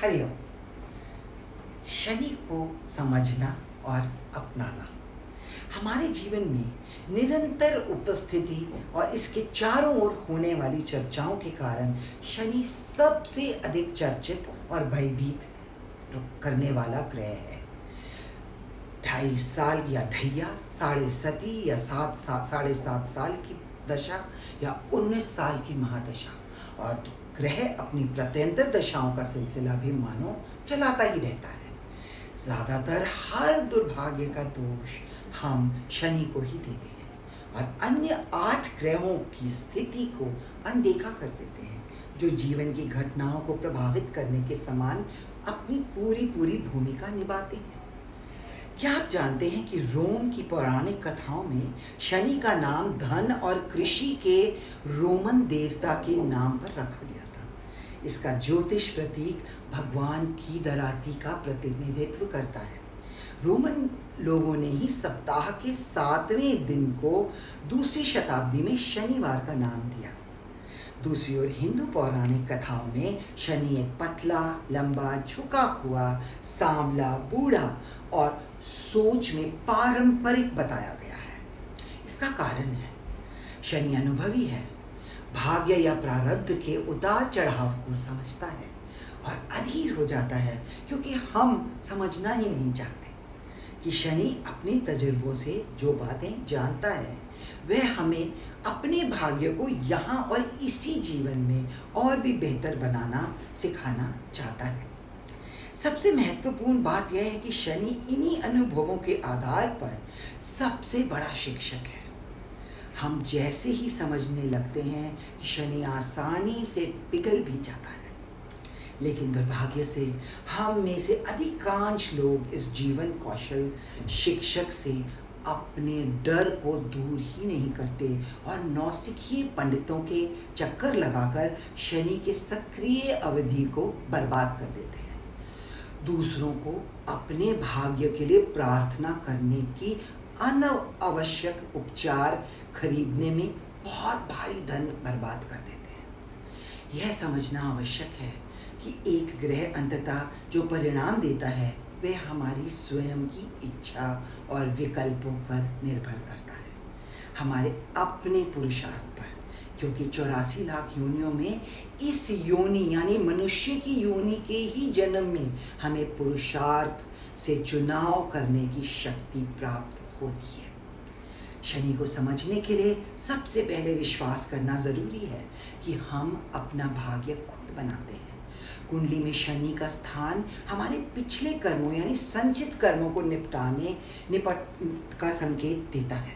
हरिओम। शनि को समझना और अपनाना हमारे जीवन में निरंतर उपस्थिति और इसके चारों ओर होने वाली चर्चाओं के कारण शनि सबसे अधिक चर्चित और भयभीत करने वाला ग्रह है। 2.5 साल या ढैया, 7.5 या 7.5 साल की दशा या 19 साल की महादशा, और ग्रह अपनी प्रत्यंतर दशाओं का सिलसिला भी मानो चलाता ही रहता है। ज़्यादातर हर दुर्भाग्य का दोष हम शनि को ही देते हैं और अन्य 8 ग्रहों की स्थिति को अनदेखा कर देते हैं, जो जीवन की घटनाओं को प्रभावित करने के समान अपनी पूरी भूमिका निभाते हैं। क्या आप जानते हैं कि रोम की पौराणिक कथाओं में शनि का नाम धन और कृषि के रोमन देवता के नाम पर रखा गया था। इसका ज्योतिष प्रतीक भगवान की दराती का प्रतिनिधित्व करता है। रोमन लोगों ने ही सप्ताह के 7वें दिन को 2री शताब्दी में शनिवार का नाम दिया। दूसरी ओर हिंदू पौराणिक कथाओं में शनि एक पतला, लंबा, झुका हुआ, सांवला, बूढ़ा और सोच में पारंपरिक बताया गया है। इसका कारण है शनि अनुभवी है, भाग्य या प्रारब्ध के उतार चढ़ाव को समझता है और अधीर हो जाता है, क्योंकि हम समझना ही नहीं चाहते कि शनि अपने तजुर्बों से जो बातें जानता है वह हमें अपने भाग्य को यहाँ और इसी जीवन में और भी बेहतर बनाना सिखाना चाहता है। सबसे महत्वपूर्ण बात यह है कि शनि इन्हीं अनुभवों के आधार पर सबसे बड़ा शिक्षक है। हम जैसे ही समझने लगते हैं कि शनि आसानी से पिघल भी जाता है, लेकिन दुर्भाग्य से हम में से अधिकांश लोग इस जीवन कौशल शिक्षक से अपने डर को दूर ही नहीं करते और नौसिखिए पंडितों के चक्कर लगाकर शनि के सक्रिय अवधि को बर्बाद कर देते हैं। दूसरों को अपने भाग्य के लिए प्रार्थना करने की अनावश्यक उपचार खरीदने में बहुत भारी धन बर्बाद कर देते हैं। यह समझना आवश्यक है कि एक ग्रह अंततः जो परिणाम देता है वह हमारी स्वयं की इच्छा और विकल्पों पर निर्भर करता है, हमारे अपने पुरुषार्थ पर, क्योंकि 84 लाख योनियों में इस योनि यानी मनुष्य की योनि के ही जन्म में हमें पुरुषार्थ से चुनाव करने की शक्ति प्राप्त होती है। शनि को समझने के लिए सबसे पहले विश्वास करना जरूरी है कि हम अपना भाग्य खुद बनाते हैं। कुंडली में शनि का स्थान हमारे पिछले कर्मों यानी संचित कर्मों को निपट का संकेत देता है।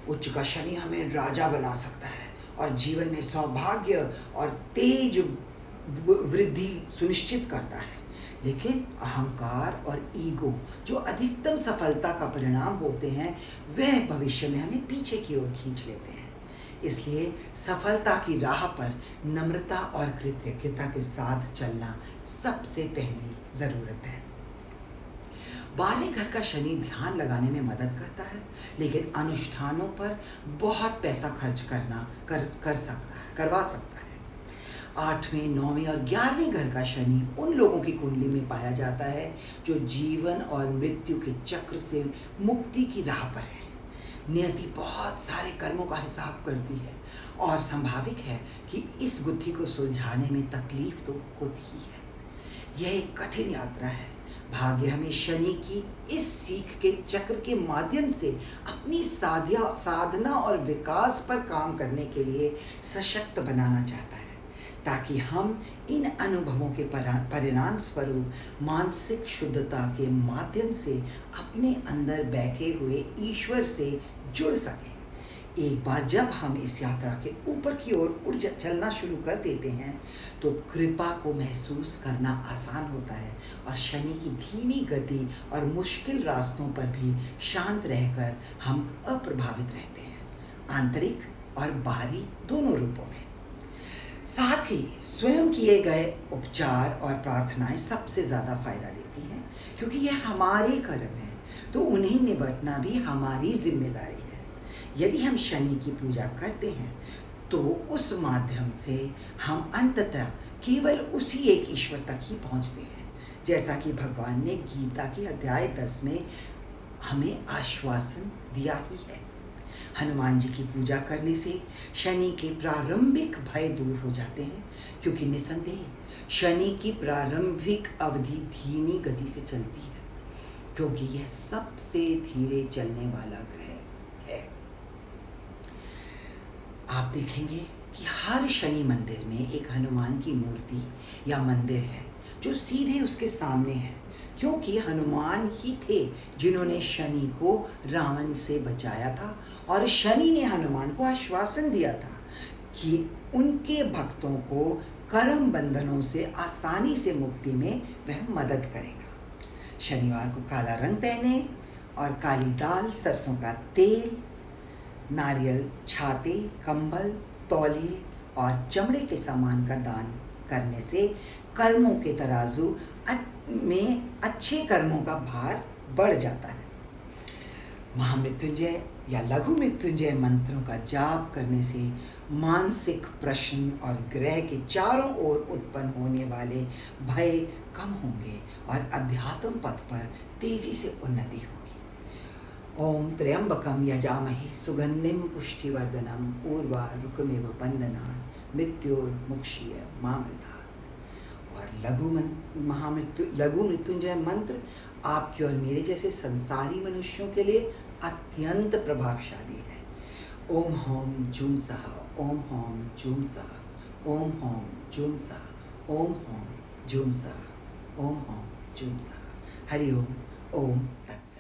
उच्च का शनि हमें राजा बना सकता है और जीवन में सौभाग्य और तेज वृद्धि सुनिश्चित करता है, लेकिन अहंकार और ईगो जो अधिकतम सफलता का परिणाम होते हैं वह भविष्य में हमें पीछे की ओर खींच लेते हैं। इसलिए सफलता की राह पर नम्रता और कृतज्ञता के साथ चलना सबसे पहली जरूरत है। 12वें घर का शनि ध्यान लगाने में मदद करता है, लेकिन अनुष्ठानों पर बहुत पैसा खर्च करवा सकता है। 8वें, 9वें और 11वें घर का शनि उन लोगों की कुंडली में पाया जाता है जो जीवन और मृत्यु के चक्र से मुक्ति की राह पर है। नियति बहुत सारे कर्मों का हिसाब करती है और संभाविक है कि इस गुत्थी को सुलझाने में तकलीफ तो होती ही है। यह एक कठिन यात्रा है। भाग्य हमें शनि की इस सीख के चक्र के माध्यम से अपनी साधना और विकास पर काम करने के लिए सशक्त बनाना चाहता है, ताकि हम इन अनुभवों के परिणाम स्वरूप मानसिक शुद्धता के माध्यम से अपने अंदर बैठे हुए ईश्वर से जुड़ सकें। एक बार जब हम इस यात्रा के ऊपर की ओर चलना शुरू कर देते हैं तो कृपा को महसूस करना आसान होता है और शनि की धीमी गति और मुश्किल रास्तों पर भी शांत रहकर हम अप्रभावित रहते हैं, आंतरिक और बाहरी दोनों रूपों में। साथ ही स्वयं किए गए उपचार और प्रार्थनाएं सबसे ज़्यादा फायदा देती हैं, क्योंकि यह हमारे कर्म है तो उन्हें निपटना भी हमारी जिम्मेदारी है। यदि हम शनि की पूजा करते हैं तो उस माध्यम से हम अंततः केवल उसी एक ईश्वर तक ही पहुंचते हैं, जैसा कि भगवान ने गीता के अध्याय 10 में हमें आश्वासन दिया ही है। हनुमान जी की पूजा करने से शनि के प्रारंभिक भय दूर हो जाते हैं, क्योंकि निसंदेह शनि की प्रारंभिक अवधि धीमी गति से चलती है, क्योंकि यह सबसे धीरे चलने वाला ग्रह है। आप देखेंगे कि हर शनि मंदिर में एक हनुमान की मूर्ति या मंदिर है जो सीधे उसके सामने है, क्योंकि हनुमान ही थे जिन्होंने शनि को रावण से बचाया था, और शनि ने हनुमान को आश्वासन दिया था कि उनके भक्तों को कर्म बंधनों से आसानी से मुक्ति में वह मदद करेगा। शनिवार को काला रंग पहने और काली दाल, सरसों का तेल, नारियल, छाते, कंबल, तौलिए और चमड़े के सामान का दान करने से कर्मों के तराजू में अच्छे कर्मों का भार बढ़ जाता है। महामृत्युंजय या लघु मृत्युंजय मंत्रों का जाप करने से मानसिक प्रश्न और ग्रह के चारों ओर उत्पन्न होने वाले भय कम होंगे और अध्यात्म पथ पर तेजी से उन्नति होगी। ओम त्र्यंबकम यजामहे सुगंधिम पुष्टिवर्धनम उर्वारुकमेव बंधनान् मृत्योर्मुक्षीय मामृतात्। और लघु मृत्युंजय मंत्र आपके और मेरे जैसे संसारी मनुष्यों के लिए अत्यंत प्रभावशाली है। ओम होम जूम सह, ओम होम जूम सह, ओम होम जूम सह, ओम होम जूम सह, ओम होम जूम सह। हरि ओम। ओम तत्सत।